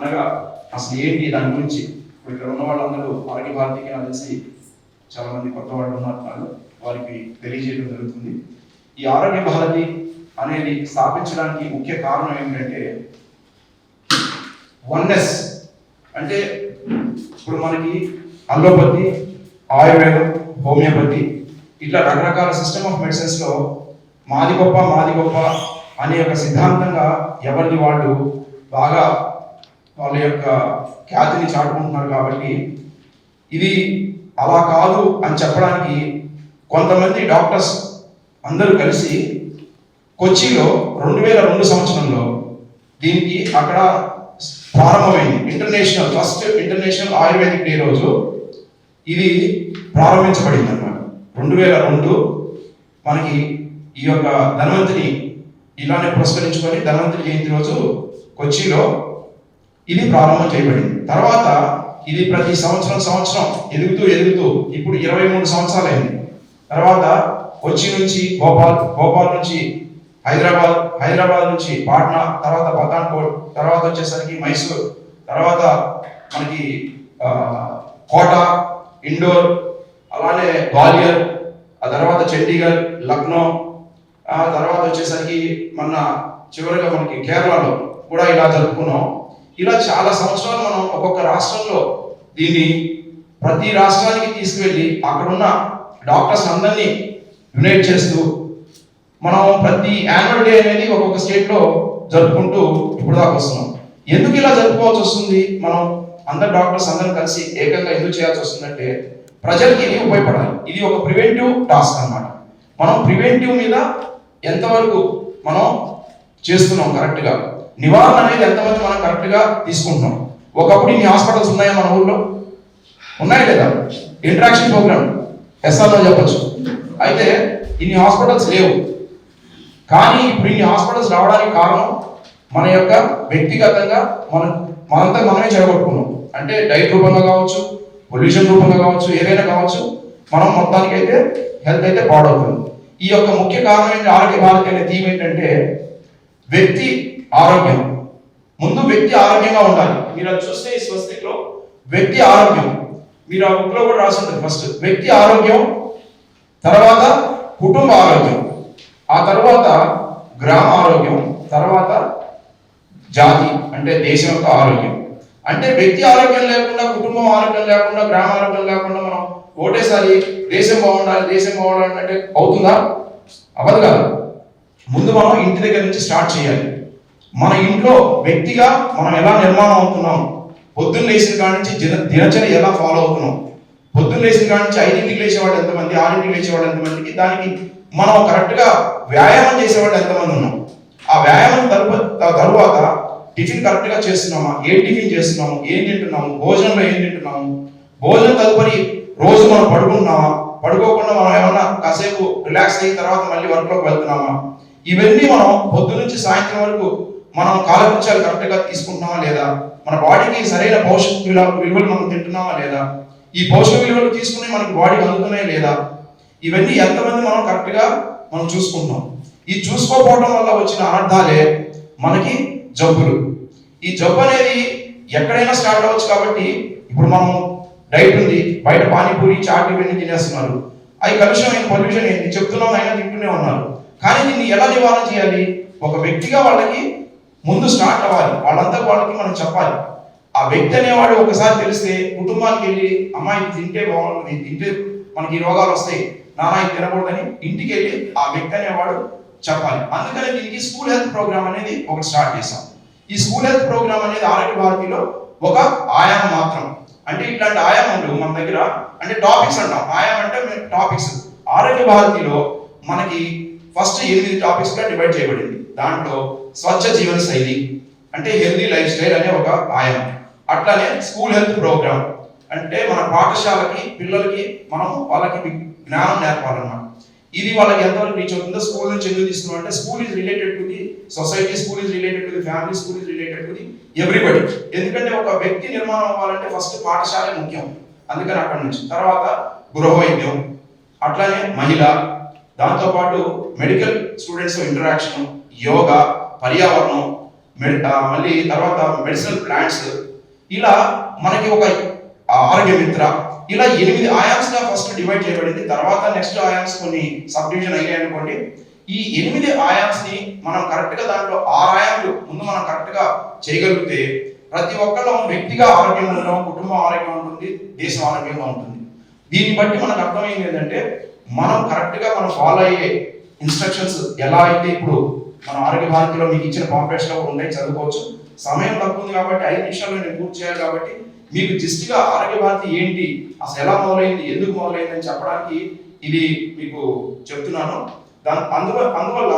అనగా అసలు ఏంటి దాని గురించి ఇక్కడ ఉన్న వాళ్ళందరూ ఆరోగ్య భారతికి నాకు తెలిసి చాలా మంది కొత్త వాళ్ళు ఉన్నారు, వారికి తెలియజేయడం జరుగుతుంది. ఈ ఆరోగ్య భారతి అనేది స్థాపించడానికి ముఖ్య కారణం ఏంటంటే వన్నెస్. అంటే ఇప్పుడు మనకి అల్లోపతి, ఆయుర్వేదం, హోమియోపతి ఇట్లా రకరకాల సిస్టమ్ ఆఫ్ మెడిసిన్స్ లో మాది గొప్ప అనే ఒక సిద్ధాంతంగా ఎవరిని వాళ్ళు బాగా వాళ్ళ యొక్క ఖ్యాతిని చాటుకుంటున్నారు. కాబట్టి ఇది అలా కాదు అని చెప్పడానికి కొంతమంది డాక్టర్స్ అందరూ కలిసి కొచ్చిలో 2002 సంవత్సరంలో దీనికి అక్కడ ప్రారంభమైంది. ఫస్ట్ ఇంటర్నేషనల్ ఆయుర్వేదిక్ డే రోజు ఇది ప్రారంభించబడింది అన్నమాట. 2002 మనకి ఈ యొక్క ధన్వంతరి ఇలానే పురస్కరించుకొని ధన్వంతరి జయంతి రోజు కొచ్చిలో ఇది ప్రారంభం చేయబడింది. తర్వాత ఇది ప్రతి సంవత్సరం ఎదుగుతూ ఇప్పుడు 23 సంవత్సరాలైంది. తర్వాత కొచ్చి నుంచి భోపాల్ నుంచి హైదరాబాద్ నుంచి పాట్నా, తర్వాత పఠాన్కోట్, తర్వాత వచ్చేసరికి మైసూర్, తర్వాత మనకి కోట, ఇండోర్, అలానే గ్వాలియర్, ఆ తర్వాత చండీగఢ్, లక్నో, ఆ తర్వాత వచ్చేసరికి మన చివరిగా మనకి కేరళలో కూడా ఇలా జరుపుకున్నాం. ఇలా చాలా సంవత్సరాలు మనం ఒక్కొక్క రాష్ట్రంలో దీన్ని ప్రతి రాష్ట్రానికి తీసుకువెళ్ళి అక్కడున్న డాక్టర్స్ అందరినీ యునైట్ చేస్తూ మనం ప్రతి యాన్యువల్ డే అనేది ఒక్కొక్క స్టేట్లో జరుపుకుంటూ ఇప్పుడు దాకా వస్తున్నాం. ఎందుకు ఇలా జరుపుకోవాల్సి వస్తుంది? మనం అందరు డాక్టర్స్ అందరం కలిసి ఏకంగా ఎందుకు చేయాల్సి వస్తుందంటే ప్రజలకి ఇది ఉపయోగపడాలి. ఇది ఒక ప్రివెంటివ్ టాస్క్ అన్నమాట. మనం ప్రివెంటివ్ మీద ఎంతవరకు మనం చేస్తున్నాం కరెక్ట్గా, నివారణ అనేది ఎంతమంది మనం కరెక్ట్గా తీసుకుంటున్నాం. ఒకప్పుడు ఇన్ని హాస్పిటల్స్ ఉన్నాయా మన ఊళ్ళో? ఉన్నాయా లేదా? ఇంటరాక్షన్ ప్రోగ్రామ్ ఎస్ఆర్లో చెప్పచ్చు. అయితే ఇన్ని హాస్పిటల్స్ లేవు. కానీ ఇప్పుడు ఇన్ని హాస్పిటల్స్ రావడానికి కారణం మన యొక్క వ్యక్తిగతంగా మనంతా మనమే చెడగొట్టుకున్నాం. అంటే డైట్ రూపంగా కావచ్చు, పొల్యూషన్ రూపంగా కావచ్చు, ఏదైనా కావచ్చు, మనం మొత్తానికి అయితే హెల్త్ అయితే పాడవుతుంది. ఈ యొక్క ముఖ్య కారణం ఏంటి? ఆరోగ్య భారతి అనే థీమ్ ఏంటంటే వ్యక్తి ఆరోగ్యం. ముందు వ్యక్తి ఆరోగ్యంగా ఉండాలి. మీరు అది చూస్తే ఈ స్వస్తిక్లో వ్యక్తి ఆరోగ్యం, మీరు ఆ బుక్లో కూడా రాసి ఉంటుంది. ఫస్ట్ వ్యక్తి ఆరోగ్యం, తర్వాత కుటుంబ ఆరోగ్యం, ఆ తర్వాత గ్రామ ఆరోగ్యం, తర్వాత జాతి అంటే దేశం యొక్క ఆరోగ్యం. అంటే వ్యక్తి ఆరోగ్యం లేకుండా, కుటుంబం ఆరోగ్యం లేకుండా, గ్రామ ఆరోగ్యం లేకుండా మనం ఒకటేసారి దేశం బాగుండాలి అంటే అవుతుందా? అవ్వదు కదా. ముందు మనం ఇంటి దగ్గర నుంచి స్టార్ట్ చేయాలి. మన ఇంట్లో వ్యక్తిగా మనం ఎలా నిర్మాణం అవుతున్నాం, పొద్దున్న లేచిన కాడి నుంచి దినచర్య ఎలా ఫాలో అవుతున్నాం, పొద్దున్న లేచిన కాడి నుంచి 5ంటికి లేచేవాళ్ళు ఎంతమంది, 6ంటికి లేచేవాళ్ళు ఎంతమందికి, దానికి మనం కరెక్ట్గా వ్యాయామం చేసేవాళ్ళు ఎంతమంది ఉన్నాం, ఆ వ్యాయామం తరువాత టిఫిన్ కరెక్ట్గా చేస్తున్నామా, ఏం టిఫిన్ చేస్తున్నాము, ఏం తింటున్నాము, భోజనంలో ఏం తింటున్నాము, భోజనం తదుపరి రోజు మనం పడుకుంటున్నామా, పడుకోకుండా మనం ఏమన్నా కాసేపు రిలాక్స్ అయిన తర్వాత మళ్ళీ వర్క్లోకి వెళ్తున్నామా, ఇవన్నీ మనం పొద్దు నుంచి సాయంత్రం వరకు మనం కాలకృత్యాలు కరెక్ట్గా తీసుకుంటున్నామా లేదా, మన బాడీకి సరైన పోషక విలువలు మనం తింటున్నామా లేదా, ఈ పోషక విలువలు తీసుకుని మనకి బాడీకి అందుతున్నాయి లేదా, ఇవన్నీ ఎంతమంది మనం కరెక్ట్గా మనం చూసుకుంటున్నాం. ఈ చూసుకోకపోవడం వల్ల వచ్చిన అనర్థాలే మనకి జబ్బులు. ఈ జబ్బు అనేది ఎక్కడైనా స్టార్ట్ అవ్వచ్చు. కాబట్టి ఇప్పుడు మనం డైట్ ఉంది, బయట పానీపూరి, చాట్ ఇవన్నీ తినేస్తున్నారు. అవి కలుషితమైన పొల్యూషన్ ఏంటి చెప్తున్నాం, అయినా తింటూనే ఉన్నారు. కానీ దీన్ని ఎలా నివారణ చేయాలి? ఒక వ్యక్తిగా వాళ్ళకి ముందు స్టార్ట్ అవ్వాలి. వాళ్ళకి మనం చెప్పాలి. ఆ వ్యక్తి అనేవాడు ఒకసారి తెలిస్తే కుటుంబానికి వెళ్ళి అమ్మాయి తింటే బాగుంటుంది, ఇది తింటే మనకి ఈ రోగాలు వస్తాయి, నానా ఇది తినకూడదని ఇంటికి వెళ్ళి ఆ వ్యక్తి అనేవాడు చెప్పాలి. అందుకని దీనికి స్కూల్ హెల్త్ ప్రోగ్రామ్ అనేది ఒకటి స్టార్ట్ చేశాం. ఈ స్కూల్ హెల్త్ ప్రోగ్రామ్ అనేది ఆరోగ్య భారతిలో ఒక ఆయామం మాత్రం. అంటే ఇట్లాంటి ఆయామాలు మన దగ్గర అంటే టాపిక్స్ అంటాం. ఆయామం అంటే టాపిక్స్. ఆరోగ్య భారతిలో మనకి ఫస్ట్ 8 టాపిక్స్ గా డివైడ్ చేయబడింది. దాంట్లో స్వచ్ఛ జీవన శైలి అంటే హెల్దీ లైఫ్ స్టైల్ అనే ఒక ఆయామం. అట్లానే స్కూల్ హెల్త్ ప్రోగ్రామ్ అంటే మన పాఠశాలకి పిల్లలకి మనం వాళ్ళకి జ్ఞానం నేర్పాలన్నమాట. ఇది వాళ్ళకి ఎంతవరకు రీచ్ అవుతుందో, స్కూల్ నుంచి ఎందుకు తీసుకున్నాం అంటే school is related to the society, school is related to the family, school is related to the everybody. ఎందుకంటే ఒక వ్యక్తి నిర్మాణం అవ్వాలంటే ఫస్ట్ పాఠశాల ముఖ్యం. అందుకని అక్కడ నుంచి తర్వాత గృహ వైద్యం, అట్లానే మహిళ, దాంతోపాటు మెడికల్ స్టూడెంట్స్ ఇంటరాక్షన్, యోగా, పర్యావరణం, మళ్ళీ తర్వాత మెడిసినల్ ప్లాంట్స్, ఇలా మనకి ఒక ఆరోగ్య మిత్ర, ఇలా 8 ఆయామ్స్ గా ఫస్ట్ డివైడ్ చేయబడింది. తర్వాత నెక్స్ట్ ఆయామ్స్ కొన్ని సబ్ డివిజన్ అయ్యాయి అనుకోండి. ఈ 8 ఆయామ్స్ ని మనం కరెక్ట్ గా దాంట్లో 6 ఆయామ్లు ముందు మనం కరెక్ట్ గా చేయగలిగితే ప్రతి ఒక్కళ్ళం వ్యక్తిగా ఆరోగ్యంగా ఉండడం, కుటుంబం ఆరోగ్యంగా ఉంటుంది, దేశం ఆరోగ్యంగా ఉంటుంది. దీన్ని బట్టి మనకు అర్థమైంది ఏంటంటే మనం కరెక్ట్ గా మనం ఫాలో అయ్యే ఇన్స్ట్రక్షన్స్ ఎలా అయితే ఇప్పుడు మన ఆరోగ్య భారతిలో మీకు ఇచ్చిన పాంప్లెట్స్ లో ఉన్నాయి, చదువుకోవచ్చు. సమయం తక్కువ ఉంది కాబట్టి 5 నిమిషాల్లో నేను పూర్తి చేయాలి కాబట్టి మీకు జస్ట్ గా ఆరోగ్య భారతి ఏంటి, అసలు ఎలా మొదలైంది, ఎందుకు మొదలైంది అని చెప్పడానికి ఇది మీకు చెప్తున్నాను. అందువల్ల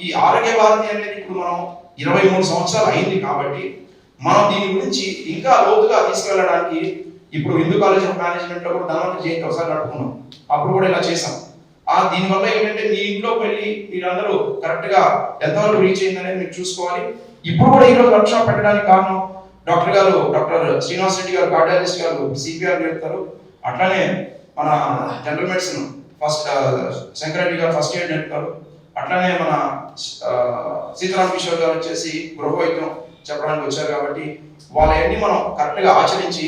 ఈ ఆరోగ్య భారతి అనేది ఇప్పుడు మనం 23 సంవత్సరాలు అయింది కాబట్టి మనం దీని గురించి ఇంకా లోతుగా తీసుకెళ్ళడానికి ఇప్పుడు హిందూ కాలేజ్ ఆఫ్ మేనేజ్మెంట్ లో కూడా ధన్వంతరి జయంతి ఒకసారి నడుపుకున్నాం, అప్పుడు కూడా ఇలా చేసాం. దీనివల్ల ఏంటంటే మీ ఇంట్లోకి వెళ్ళి మీరందరూ కరెక్ట్ గా ఎంతవరకు రీచ్ అయింది అనేది మీరు చూసుకోవాలి. ఇప్పుడు కూడా ఈరోజు వర్క్ షాప్ పెట్టడానికి కారణం డాక్టర్ శ్రీనివాస్ రెడ్డి గారు, కార్డియాలజిస్ట్ గారు సిపిఆర్ నేర్పుతారు. అట్లానే మన జనరల్ మెడిసిన్ ఫస్ట్ శంకరెడ్డి గారు ఫస్ట్ ఎయిడ్ నేర్పుతారు. అట్లానే మన సీతారాం కిషోర్ గారు వచ్చేసి గృహ వైద్యం చెప్పడానికి వచ్చారు. కాబట్టి వాళ్ళన్నీ మనం కరెక్ట్ గా ఆచరించి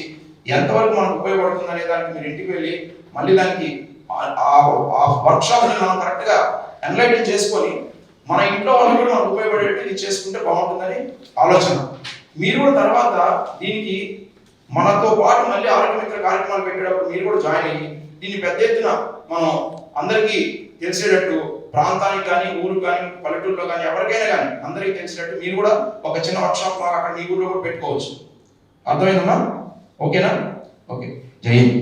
ఎంతవరకు మనకు ఉపయోగపడుతుంది అనే దానికి మీరు ఇంటికి వెళ్ళి మళ్ళీ దానికి ఆ వర్క్ షాప్ ని మనం కరెక్ట్ గా ఎన్లైటన్ చేసుకొని మన ఇంట్లో వాళ్ళు కూడా మనకు ఉపయోగపడేట్టు ఇది చేసుకుంటే బాగుంటుందని ఆలోచన. మీరు కూడా తర్వాత దీనికి మనతో పాటు మళ్ళీ ఆరోగ్య మిత్ర కార్యక్రమాలు పెట్టేటప్పుడు మీరు కూడా జాయిన్ అయ్యి దీన్ని పెద్ద ఎత్తున మనం అందరికీ తెలిసేటట్టు, ప్రాంతానికి కానీ, ఊరు కానీ, పల్లెటూరులో కానీ, ఎవరికైనా కానీ అందరికీ తెలిసేటట్టు మీరు కూడా ఒక చిన్న వర్క్ షాప్ లాగా అక్కడ మీ ఊళ్ళో కూడా పెట్టుకోవచ్చు. అర్థమైందమ్మా? ఓకేనా? ఓకే. జై హింద్.